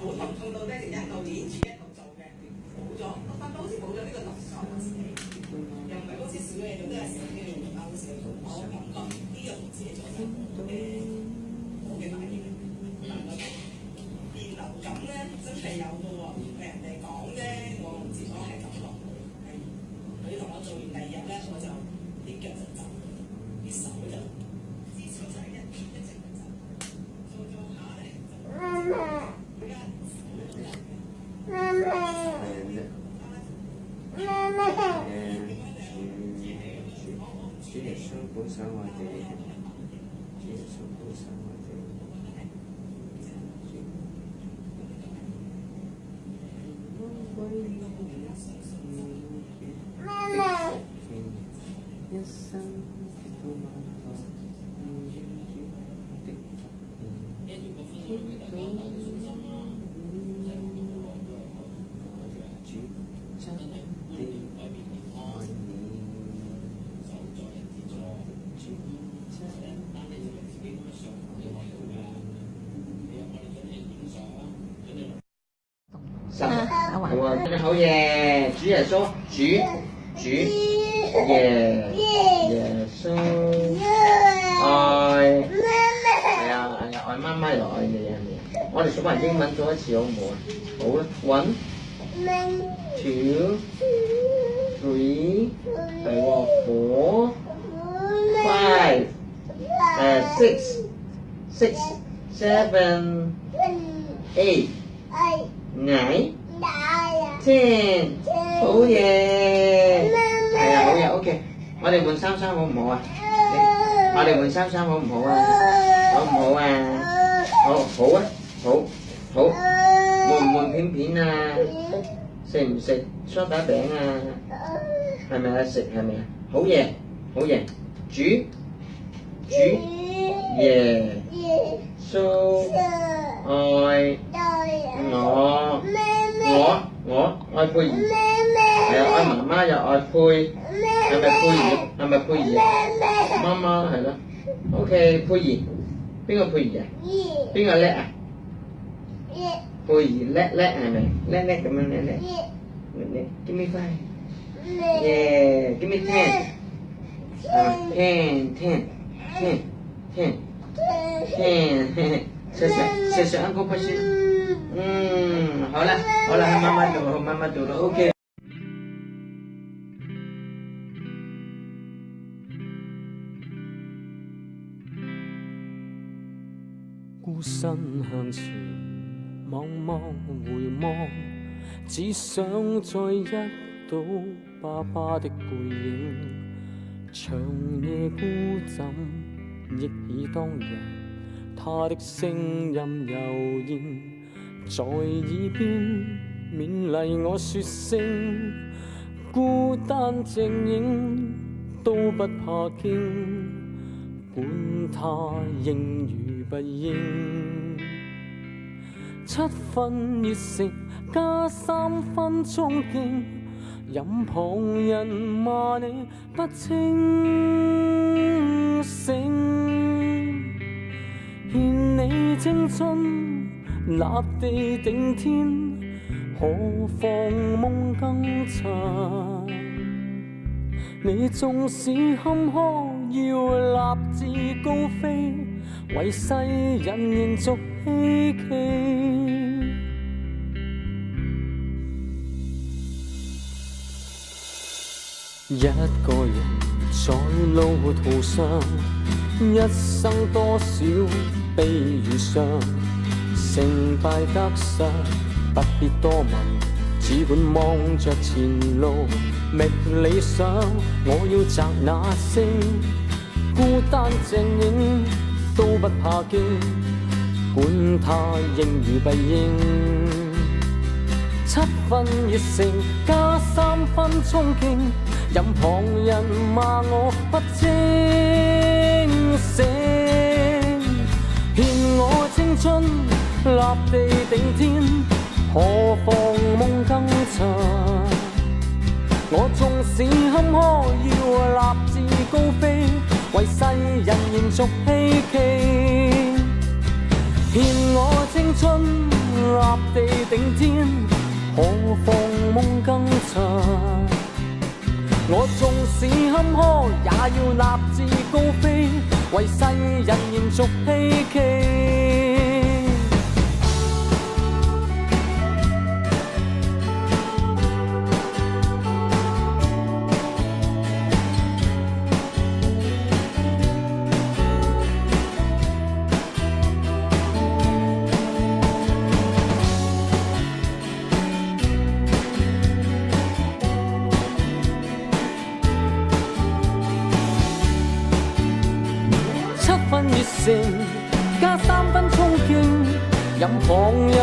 好頭痛到咧，成日舊年住一度做嘅，冇咗，我發覺好似冇咗呢個動作我自己，又唔係好似少嘢做，都係成日嘅做好少，我感覺呢樣唔知係做緊好嘅反應。電流感咧真係有嘅喎，係人哋講啫，我唔知講係感覺。係佢同我做完第二日咧，我就啲腳就震，啲手就之前就係一直就震，做下咧就而家主耶穌保守我哋，主耶穌保守我哋。一生都萬代，我真係好嘢，主耶穌，主耶穌愛，係啊，愛媽媽又愛你啊你。我哋數埋英文做一次好唔好啊？好啦 ，1 2 3，係喎，4 5 6 7 8 9 10，好嘢，係啊，好嘢 ，OK， 我哋換衫好唔好啊？我哋換衫好唔好啊？好唔好啊？好啊，好，換唔換片片啊？食唔食梳打餅啊？係咪啊？食係咪啊？好嘢，主耶穌愛我愛佩兒，係啊，愛媽媽又愛佩，係咪佩兒？媽媽係咯 ，OK， 佩兒，邊個佩兒啊？邊個叻啊？佩兒叻係咪？叻咁樣叻，give me 5， yeah， give me 10，謝謝 Uncle 拍先。好啦，媽媽做啦 ，OK。孤身向前，望回望，只想再一睹爸爸的背影。長夜孤枕，憶起當日，他的聲音悠然在耳邊，勉勵我說聲孤單靜影都不怕驚，管他應與不應。7分熱誠加3分衝勁，任旁人罵你不清醒，獻你青春立地頂天，何妨夢更長。你縱使坎坷，要立志高飛，為世人延續希冀。一個人在路途上，一生多少悲與傷，成敗得失不必多問，只管望着前路覓理想。我要摘那星，孤單靜影都不怕驚，管他應與不應。7分熱誠加3分衝勁，任旁人罵我不清醒，獻我青春立地頂天，何妨夢更長。我縱使坎坷，要立志高飛，為世人延續希冀。獻我青春立地頂天，何況夢更長。我縱使坎坷，也要立志高飛，為世人延續希冀。7分熱誠加3分衝勁，任旁人